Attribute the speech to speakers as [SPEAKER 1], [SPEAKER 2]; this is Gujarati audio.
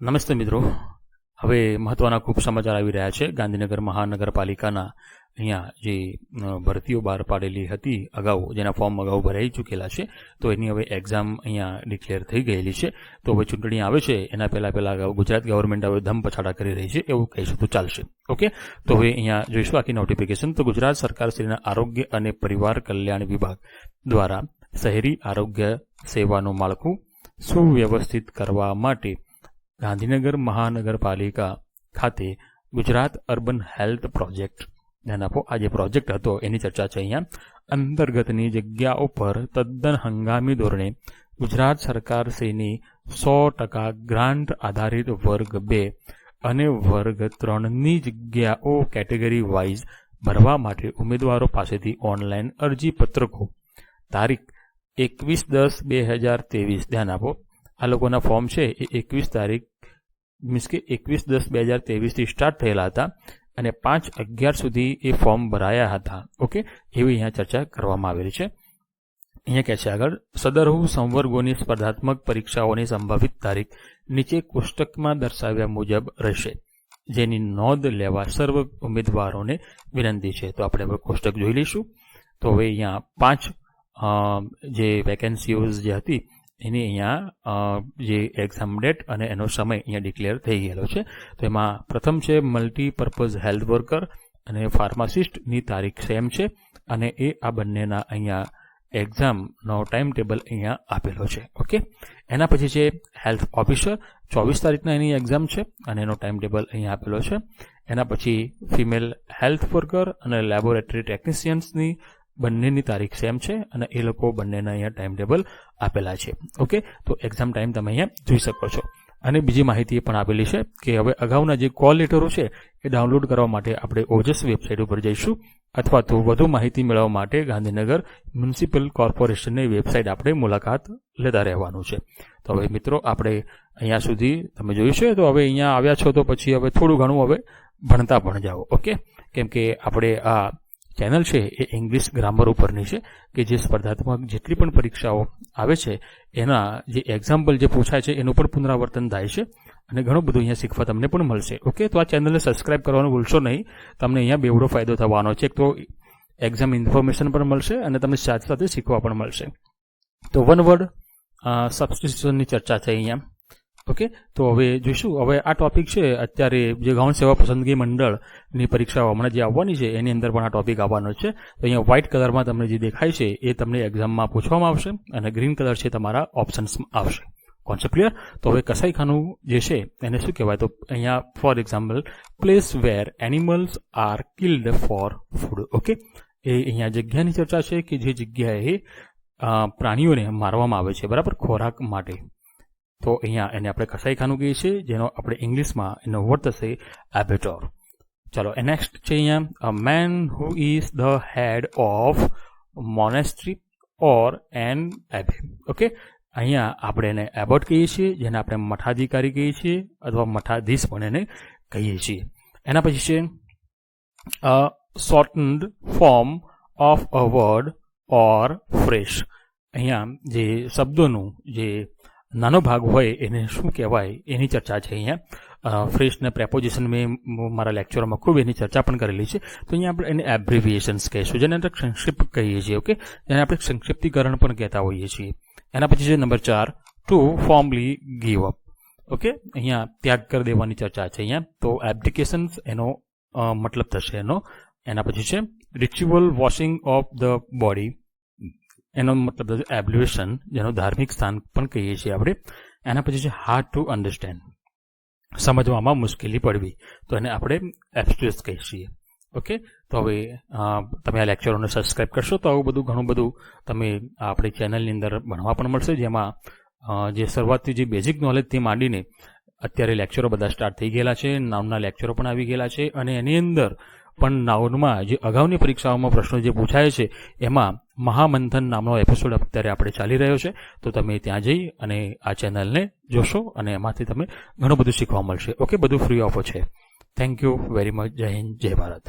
[SPEAKER 1] નમસ્તે મિત્રો, હવે મહત્વના ખૂબ સમાચાર આવી રહ્યા છે. ગાંધીનગર મહાનગરપાલિકાના અહીંયા જે ભરતીઓ બહાર પાડેલી હતી અગાઉ, જેના ફોર્મ અગાઉ ભરાઈ ચૂકેલા છે, તો એની હવે એક્ઝામ અહીંયા ડિક્લેર થઈ ગયેલી છે. તો હવે ચૂંટણી આવે છે એના પહેલા ગુજરાત ગવર્મેન્ટ હવે ધમપછાડા કરી રહી છે એવું કહીશું તો ચાલશે. ઓકે, તો હવે અહીંયા જોઈશું આખી નોટિફિકેશન. તો ગુજરાત સરકાર શ્રીના આરોગ્ય અને પરિવાર કલ્યાણ વિભાગ દ્વારા શહેરી આરોગ્ય સેવાનું માળખું સુવ્યવસ્થિત કરવા માટે ગાંધીનગર મહાનગરપાલિકા ખાતે ગુજરાત અર્બન હેલ્થ પ્રોજેક્ટ, ધ્યાન આપો, આ જે પ્રોજેક્ટ હતો એની ચર્ચા છે અહીંયા. અંતર્ગતની જગ્યાઓ પર તદ્દન હંગામી ધોરણે ગુજરાત સરકાર શ્રીની 100% ગ્રાન્ટ આધારિત વર્ગ 2 અને વર્ગ 3ની જગ્યાઓ કેટેગરી વાઇઝ ભરવા માટે ઉમેદવારો પાસેથી ઓનલાઈન અરજી પત્રકો તારીખ 21/10/2023, ધ્યાન આપો, આ લોકોના ફોર્મ છે એ 21/10/2023 સ્ટાર્ટ થયેલા હતા અને 5/11 સુધી એ ફોર્મ ભરાયા હતા. ઓકે, એવી અહીંયા ચર્ચા કરવામાં આવેલી છે. અહીંયા કહે છે આગળ, સદરહુ સંવર્ગોની સ્પર્ધાત્મક પરીક્ષાઓની સંભવિત તારીખ નીચે કોષ્ટકમાં દર્શાવ્યા મુજબ રહેશે, જેની નોંધ લેવા સર્વ ઉમેદવારોને વિનંતી છે. તો આપણે હવે કોષ્ટક જોઈ લઈશું. તો હવે અહીંયા 5 જે વેકેન્સીઓ જે હતી એની અહીંયા જે એક્ઝામ ડેટ અને એનો સમય અહીંયા ડિક્લેર થઈ ગયેલો છે. તો એમાં પ્રથમ છે મલ્ટીપર્પઝ હેલ્થ વર્કર અને ફાર્માસિસ્ટની તારીખ સેમ છે અને એ આ બંનેના અહીંયા એક્ઝામનો ટાઈમ ટેબલ અહીંયા આપેલો છે. ઓકે, એના પછી છે હેલ્થ ઓફિસર, 24 તારીખના એની એક્ઝામ છે અને એનો ટાઈમ ટેબલ અહીંયા આપેલો છે. એના પછી ફિમેલ હેલ્થ વર્કર અને લેબોરેટરી ટેકનિશિયન્સની બંનેની તારીખ સેમ છે અને એ લોકો બંનેના અહીંયા ટાઈમ ટેબલ આપેલા છે. ઓકે, તો એક્ઝામ ટાઈમ તમે અહીંયા જોઈ શકો છો. અને બીજી માહિતી પણ આપેલી છે કે હવે અગાઉના જે કોલ લેટરો છે એ ડાઉનલોડ કરવા માટે આપણે ઓજસ વેબસાઇટ ઉપર જઈશું, અથવા તો વધુ માહિતી મેળવવા માટે ગાંધીનગર મ્યુનિસિપલ કોર્પોરેશનની વેબસાઇટ આપણે મુલાકાત લેતા રહેવાનું છે. તો હવે મિત્રો, આપણે અહીંયા સુધી તમે જોયું છે. તો હવે અહીંયા આવ્યા છો તો પછી હવે થોડું ઘણું હવે ભણતા પણ જાઓ. ઓકે, કેમ કે આપણે આ ચેનલ છે એ ઇંગ્લિશ ગ્રામર ઉપરની છે કે જે સ્પર્ધાત્મક જેટલી પણ પરીક્ષાઓ આવે છે એના જે એક્ઝામ્પલ જે પૂછાય છે એનું પણ પુનરાવર્તન થાય છે અને ઘણું બધું અહીંયા શીખવા તમને પણ મળશે. ઓકે, તો આ ચેનલને સબસ્ક્રાઇબ કરવાનું ભૂલશો નહીં. તમને અહીંયા બેવડો ફાયદો થવાનો છે. તો એક્ઝામ ઇન્ફોર્મેશન પણ મળશે અને તમને સાથે સાથે શીખવા પણ મળશે. તો વન વર્ડ સબસ્ટિટ્યુશનની ચર્ચા છે અહીંયા. ઓકે, તો હવે જોઈશું. હવે આ ટોપિક છે અત્યારે જે ગૌણ સેવા પસંદગી મંડળની પરીક્ષાઓ હમણાં જે આવવાની છે એની અંદર પણ આ ટોપિક આવવાનો છે. તો અહીંયા વ્હાઇટ કલરમાં તમને જે દેખાય છે એ તમને એક્ઝામમાં પૂછવામાં આવશે અને ગ્રીન કલર છે તમારા ઓપ્શન્સમાં આવશે. Concept clear? તો હવે કસાઈખાનું જે છે એને શું કહેવાય? તો અહીંયા for example, place where animals are killed for food. Okay, એ અહીંયા જગ્યાની ચર્ચા છે કે જે જગ્યાએ પ્રાણીઓને મારવામાં આવે છે, બરાબર, ખોરાક માટે. તો અહીંયા એને આપણે કસાઈખાનું કહીએ છીએ, જેનો આપણે ઇંગ્લિશમાં એનો વર્ડ થશે એબેટોર. ચાલો, નેક્સ્ટ છે અહીંયા a man who is the head of monastery or an abbey. Okay, અહીંયા આપણે એને એબોટ કહીએ છીએ, જેને આપણે મઠાધિકારી કહીએ છીએ અથવા મઠાધીશ પણ એને કહીએ છીએ. એના પછી છે a shortened form of a word or phrase. અહીંયા જે શબ્દોનું જે નાનો ભાગ હોય એને શું કહેવાય એની ચર્ચા છે અહીંયા. ફ્રેશને પ્રેપોઝિશન મેં મારા લેક્ચરમાં ખૂબ એની ચર્ચા પણ કરેલી છે. તો અહીંયા આપણે એને એબ્રિવિએશન્સ કહીશું, જેને આપણે સંક્ષિપ્ત કહીએ છીએ. ઓકે, જેને આપણે સંક્ષિપ્તીકરણ પણ કહેતા હોઈએ છીએ. એના પછી છે number 4, to formally give up. Okay, અહીંયા ત્યાગ કરી દેવાની ચર્ચા છે અહીંયા. તો એબ્ડિકેશન્સ એનો મતલબ થશે એનો. એના પછી છે ritual washing of the body, એનો મતલબ થશે એબ્લ્યુએશન, જેનો ધાર્મિક સ્થાન પણ કહીએ છીએ આપણે. એના પછી છે હાર્ડ ટુ અન્ડરસ્ટેન્ડ, સમજવામાં મુશ્કેલી પડવી, તો એને આપણે એબ્સ્ટ્યુઅસ કહીએ છીએ. ઓકે, તો હવે તમે આ લેક્ચરોને સબસ્ક્રાઇબ કરશો તો આવું બધું ઘણું બધું તમે આપણી ચેનલની અંદર ભણવા પણ મળશે, જેમાં જે શરૂઆતથી જે બેઝિક નોલેજથી માંડીને અત્યારે લેક્ચરો બધા સ્ટાર્ટ થઈ ગયેલા છે, નામના લેક્ચરો પણ આવી ગયેલા છે અને એની અંદર પણ નાઉનમાં જે અગાઉની પરીક્ષાઓમાં પ્રશ્નો જે પૂછાય છે એમાં મહામંથન નામનો એપિસોડ અત્યારે આપણે ચાલી રહ્યો છે. તો તમે ત્યાં જઈ અને આ ચેનલને જોશો અને એમાંથી તમે ઘણું બધું શીખવા મળશે. ઓકે, બધું ફ્રી ઓફ છે. Thank you very much. જય હિન્દ, જય ભારત.